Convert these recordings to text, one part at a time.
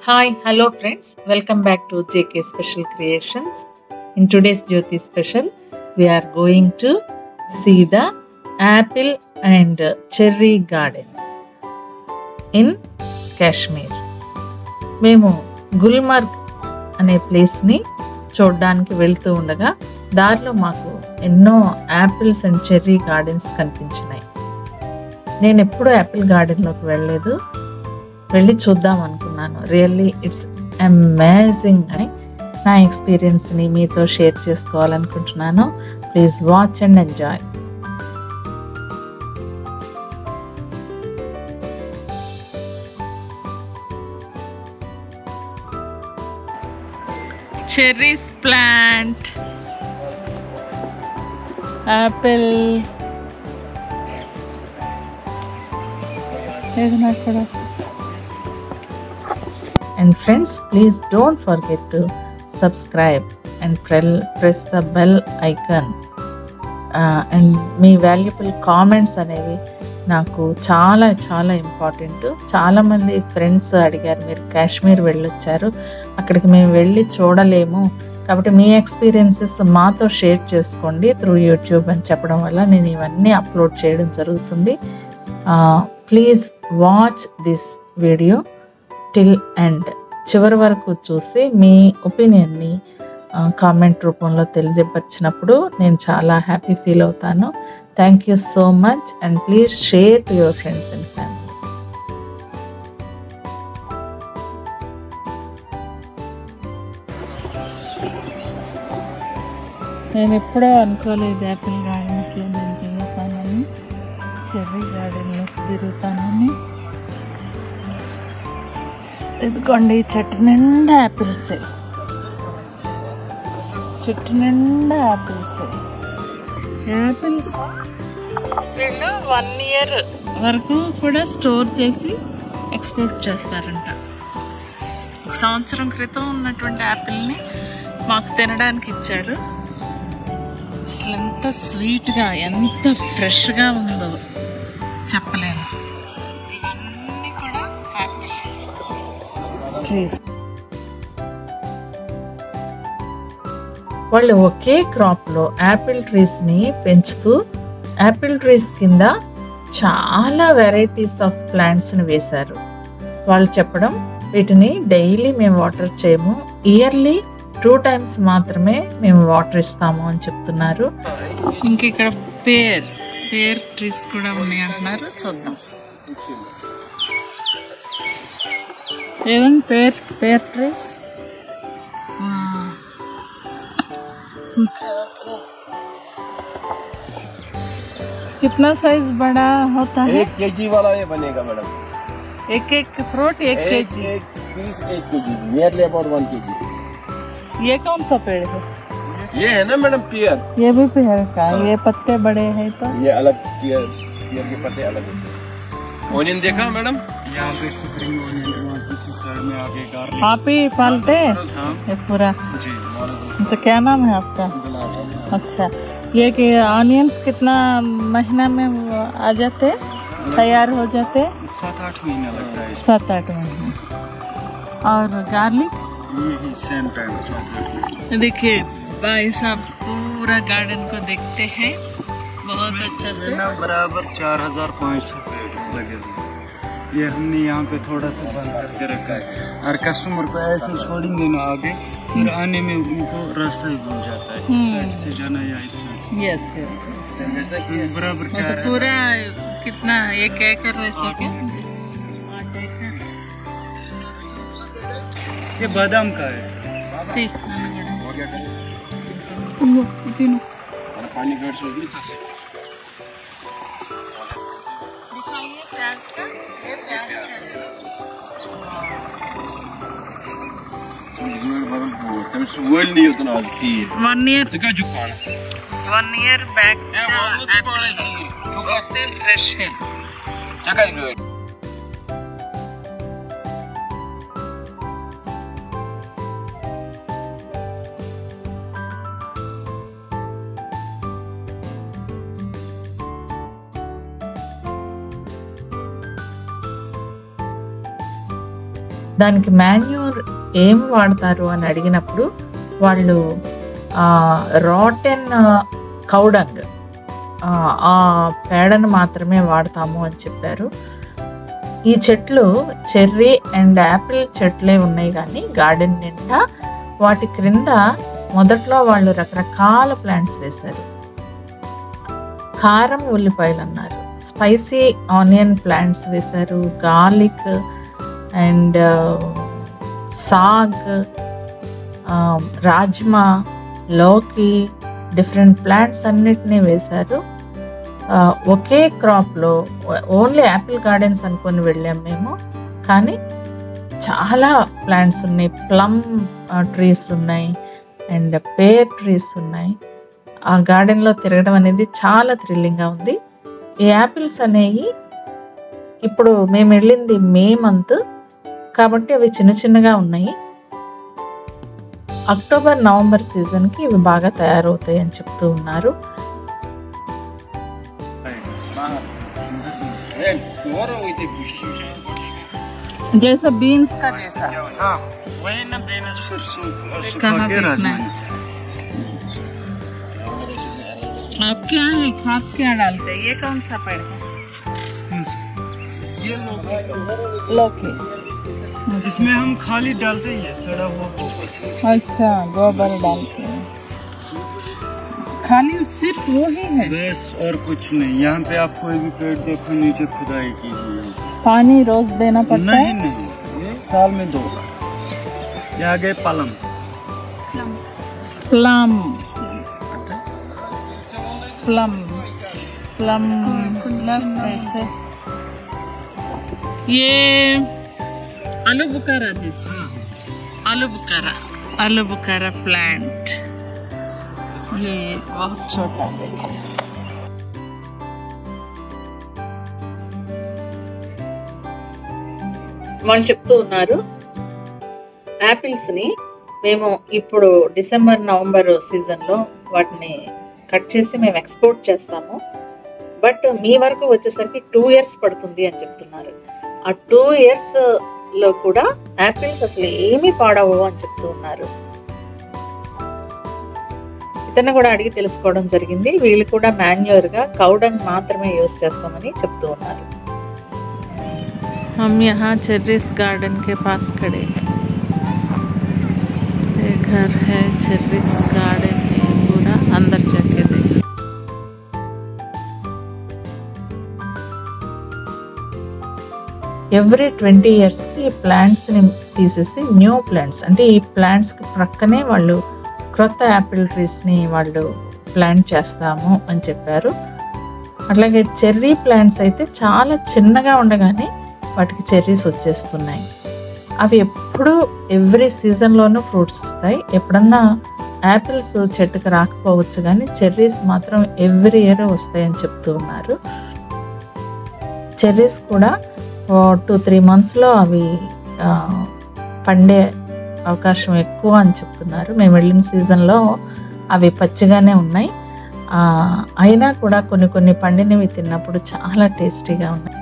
Hi, hello friends. Welcome back to JK Special Creations. In today's Jyoti Special, we are going to see the apple and cherry gardens in Kashmir. మేము గుల్మర్గ్ అనే ప్లేస్ని చూడడానికి వెళ్తూ ఉండగా దారిలో మాకు ఎన్నో యాపిల్స్ అండ్ చెర్రీ గార్డెన్స్ కనిపించినాయి. నేను ఎప్పుడూ యాపిల్ గార్డెన్లోకి వెళ్ళలేదు, వెళ్ళి చూద్దాం అనుకున్నాను. రియల్లీ ఇట్స్ అమేజింగ్ అని నా ఎక్స్పీరియన్స్ని మీతో షేర్ చేసుకోవాలనుకుంటున్నాను. Please watch and enjoy. Cherries plant, Apple, and friends, please don't forget to subscribe and press the bell icon, and me valuable comments అనేవి నాకు చాలా చాలా ఇంపార్టెంట్. చాలామంది ఫ్రెండ్స్ అడిగారు, మీరు కాశ్మీర్ వెళ్ళొచ్చారు, అక్కడికి మేము వెళ్ళి చూడలేము, కాబట్టి మీ ఎక్స్పీరియన్సెస్ మాతో షేర్ చేసుకోండి త్రూ యూట్యూబ్ అని చెప్పడం వల్ల నేను ఇవన్నీ అప్లోడ్ చేయడం జరుగుతుంది. Please watch this video till end, చివరి వరకు చూసి మీ ఒపీనియన్ని కామెంట్ రూపంలో తెలియపరిచినప్పుడు నేను చాలా హ్యాపీ ఫీల్ అవుతాను. Thank you so much and please share to your friends and family. నేను ఎప్పుడో అనుకోలేదు యాపిల్ గార్డెన్స్లో నేను తిరుగుతానని, చెర్రీ గార్డెన్లో తిరుగుతానని. ఇదిగోండి, చెట్టు నిండా యాపిల్సే, చెట్టు నిండా యాపిల్సే. యాపిల్స్ వీళ్ళు 1 year వరకు కూడా స్టోర్ చేసి ఎక్స్పోర్ట్ చేస్తారంట. సంవత్సరం క్రితం ఉన్నటువంటి యాపిల్ని మాకు తినడానికి ఇచ్చారు. అసలు ఎంత స్వీట్గా, ఎంత ఫ్రెష్గా ఉందో చెప్పలేను. ఇవన్నీ కూడా యాపిల్ ట్రీస్. వాళ్ళు ఒకే క్రాప్లో యాపిల్ ట్రీస్ని పెంచుతూ యాపిల్ ట్రీస్ కింద చాలా వెరైటీస్ ఆఫ్ ప్లాంట్స్ని వేశారు. వాళ్ళు చెప్పడం, వీటిని డైలీ మేము వాటర్ చేయము, ఇయర్లీ 2 times మాత్రమే మేము వాటర్ ఇస్తాము అని చెప్తున్నారు. ఇంక ఇక్కడ పేర్ ట్రీస్ కూడా ఉన్నాయి అంటున్నారు, చూద్దాం. ఏదైనా పేర్ ట్రీస్. कितना साइज बड़ा होता है? 1 kg वाला ये बनेगा मैडम. एक फ्रूट 1 kg. एक piece 1 kg, nearly about 1 kg. ये कौन सा पेड़ है? ये है ना मैडम पियर. ये भी पेड़ का, ये पत्ते बड़े हैं तो ये अलग पियर के पत्ते अलग होते हैं. ओनियन देखा मैडम? यहाँ पे स्प्रिंग ओनियन, वहाँ पीछे साइड में आगे गार्लिक. आप ही पालते हैं? हाँ ये पूरा? जी. तो क्या नाम है आपका? अच्छा, ये कि ऑनियंस कितना महीना में आ जाते, तैयार हो जाते? 7-8 महीना लगता है. 7-8 महीने. और गार्लिक? यही सेम टाइम 7-8 महीना. देखिए भाई साहब पूरा गार्डन को देखते हैं बहुत अच्छा से. बराबर 4500 पेड़ लगे हुए. ये हमने यहाँ पे थोड़ा सा बंद करके रखा है, और कस्टमर को ऐसे छोड़ेंगे ना आगे, फिर आने में उनको रास्ता ही भूल जाता है, इस साइड से जाना या इस साइड से. यस, बराबर तो 4 पूरा कितना, ये क्या कर रहे थे क्या? 8 एकड़. ये बादाम का है. ठीक, पानी गर्ड से दिखाइए प्याज का. ये प्याज का 1 year. 1 year back fresh है. దానికి మాన్యూర్ ఏం వాడతారు అని అడిగినప్పుడు వాళ్ళు రాటెన్ కౌడంగ్ ఆ పేడను మాత్రమే వాడతాము అని చెప్పారు. ఈ చెట్లు చెర్రీ అండ్ యాపిల్ చెట్లే ఉన్నాయి కానీ గార్డెన్ నిండా వాటి క్రింద మొదట్లో వాళ్ళు రకరకాల ప్లాంట్స్ వేశారు. కారం ఉల్లిపాయలు అన్నారు, స్పైసీ ఆనియన్ ప్లాంట్స్ వేశారు, గార్లిక్ అండ్ సాగ్, రాజ్మా, లోకి, డిఫరెంట్ ప్లాంట్స్ అన్నిటినీ వేశారు. ఒకే క్రాప్లో ఓన్లీ యాపిల్ గార్డెన్స్ అనుకొని వెళ్ళాం మేము, కానీ చాలా ప్లాంట్స్ ఉన్నాయి. ప్లమ్ ట్రీస్ ఉన్నాయి అండ్ పేర్ ట్రీస్ ఉన్నాయి. ఆ గార్డెన్లో తిరగడం అనేది చాలా థ్రిల్లింగ్గా ఉంది. ఈ యాపిల్స్ అనేవి ఇప్పుడు మేము వెళ్ళింది మే మంత్ కాబట్టి అవి చిన్న చిన్నగా ఉన్నాయి. అక్టోబర్ నవంబర్ సీజన్కి ఇవి బాగా తయారవుతాయి అని చెప్తూ ఉన్నారు. जैसा बीन्स का जैसा वही ना बीन्स फिर कहाँ देखना है? आप क्या है खाद क्या डालते हैं? ये कौन सा पेड़ है? ये लौकी। इसमें हम खाली डालते हैं सड़ा हुआ गोबर। अच्छा, गोबर डालते हैं खाली, सिर्फ वो ही है बस और कुछ नहीं। यहाँ पे आप कोई भी पेड़ देखो नीचे खुदाई की हुई है। पानी रोज देना पड़ता है? नहीं, ये साल में 2 बार। ये आ गए प्लम। प्लम प्लम प्लम ऐसे। ये आलू बुखारा जैसे, आलू बुखारा प्लांट। ये बहुत छोटा है। వాళ్ళు చెప్తూ ఉన్నారు యాపిల్స్ని మేము ఇప్పుడు డిసెంబర్ నవంబర్ సీజన్లో వాటిని కట్ చేసి మేము ఎక్స్పోర్ట్ చేస్తాము, బట్ మీ వరకు వచ్చేసరికి 2 years పడుతుంది అని చెప్తున్నారు. ఆ 2 yearsలో కూడా యాపిల్స్ అసలు ఏమీ పాడవు అని చెప్తూ ఉన్నారు. ఇతను కూడా అడిగి తెలుసుకోవడం జరిగింది. వీళ్ళు కూడా మాన్యూర్గా కౌడంగ్ మాత్రమే యూజ్ చేస్తామని చెప్తూ ఉన్నారు. हम यहाँ चेर्रीस गार्डन के पास खड़े हैं। ये घर है, चेर्रीस गार्डन है, पूरा अंदर जाके देखो। ఎవ్రీ 20 yearsకి ఈ ప్లాంట్స్ని తీసేసి న్యూ ప్లాంట్స్, అంటే ఈ ప్లాంట్స్కి ప్రక్కనే వాళ్ళు క్రొత్త యాపిల్ ట్రీస్ని వాళ్ళు ప్లాంట్ చేస్తాము అని చెప్పారు. అట్లాగే చెర్రీ ప్లాంట్స్ అయితే చాలా చిన్నగా ఉండగానే వాటికి చెర్రీస్ వచ్చేస్తున్నాయి. అవి ఎప్పుడు ఎవ్రీ సీజన్లోనూ ఫ్రూట్స్ ఇస్తాయి. ఎప్పుడన్నా యాపిల్స్ చెట్టుకు రాకపోవచ్చు కానీ చెర్రీస్ మాత్రం ఎవ్రీ ఇయర్ వస్తాయని చెప్తూ ఉన్నారు. చెర్రీస్ కూడా 2-3 monthsలో అవి పండే అవకాశం ఎక్కువ అని చెప్తున్నారు. మేము వెళ్ళిన సీజన్లో అవి పచ్చిగానే ఉన్నాయి, అయినా కూడా కొన్ని పండినవి తిన్నప్పుడు చాలా టేస్టీగా ఉన్నాయి.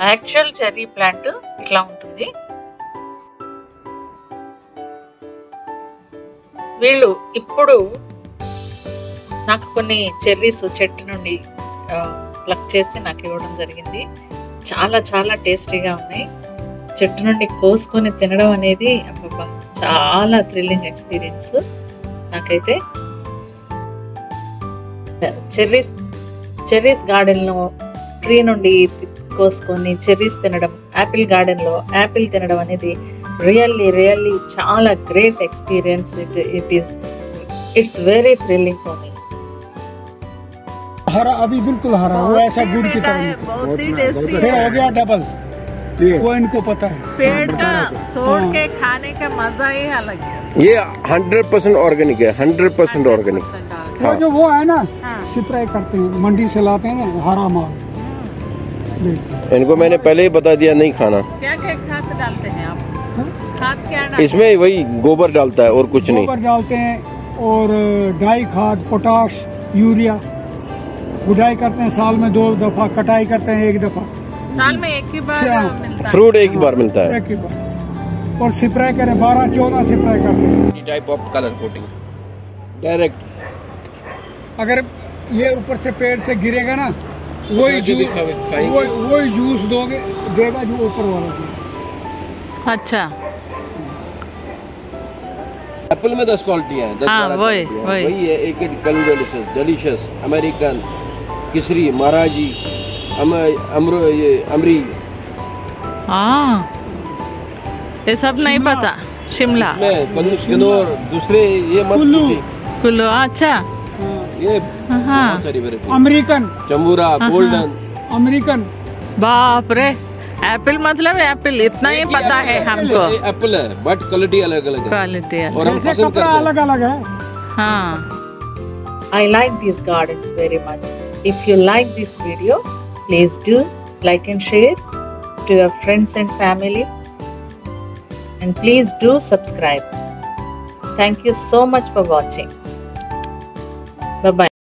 యాక్చువల్ చెర్రీ ప్లాంట్ ఇట్లా ఉంటుంది. వీళ్ళు ఇప్పుడు నాకు కొన్ని చెర్రీస్ చెట్టు నుండి ప్లక్ చేసి నాకు ఇవ్వడం జరిగింది. చాలా చాలా టేస్టీగా ఉన్నాయి. చెట్టు నుండి కోసుకొని తినడం అనేది అబ్బబ్బా చాలా థ్రిల్లింగ్ ఎక్స్పీరియన్స్ నాకైతే. చెర్రీస్ గార్డెన్లో ట్రీ నుండి కోసుకొని చెర్రీస్ తినడం, యాపిల్ గార్డెన్లో యాపిల్ తినడం అనేది రియల్లీ చాలా great experience. It's very thrilling for me. हरा अभी बिल्कुल हरा, वो ऐसा गुड़ की तरह बहुत ही टेस्टी फिर हो गया डबल, वो इनको पता है। पेड़ का तोड़ के खाने का मजा ही अलग है। ये 100% ऑर्गेनिक है, 100% ऑर्गेनिक। वो जो वो है ना स्प्रे करते हैं, मंडी से लाते हैं हरा माल। इनको मैंने पहले ही बता दिया नहीं खाना। क्या क्या खाद डालते हैं आप? खाद क्या डालते? इसमें वही गोबर डालता है और कुछ नहीं। गोबर डालते हैं और डाई खाद, पोटाश, यूरिया गुडाई करते हैं साल में 2 दफा, कटाई करते हैं 1 दफा, साल में एक ही बार मिलता है। फ्रूट एक ही बार मिलता है। एक ही बार। और स्प्रे करें 12-14 स्प्रे करते हैं। Type of colour coating direct. अगर ये ऊपर से पेड़ से गिरेगा ना, वही जूस देगा जो ऊपर वाला जूस। अच्छा एप्पल में 10 क्वालिटियां हैं, 10 हाँ, वही है। एक डिलीशियस, अमेरिकन, किसरी, महाराजी, अमरी। हाँ, ये सब नहीं पता। शिमला किन्नौर, दूसरे ये मत पूछिए। कुल्लू, अच्छा ये हाँ, बहुत सारी वैरायटी। अमेरिकन, चंबूरा, गोल्डन। अमेरिकन। बाप रे, एप्पल मतलब एप्पल, इतना ही पता है हमको। एप्पल है बट क्वालिटी अलग अलग है, क्वालिटी है। और हम पसंद करते हैं। अलग अलग है। हाँ, I like these gardens very much. If you like this video, please do like and share to your friends and family. And please do subscribe. Thank you so much for watching. Bye-bye.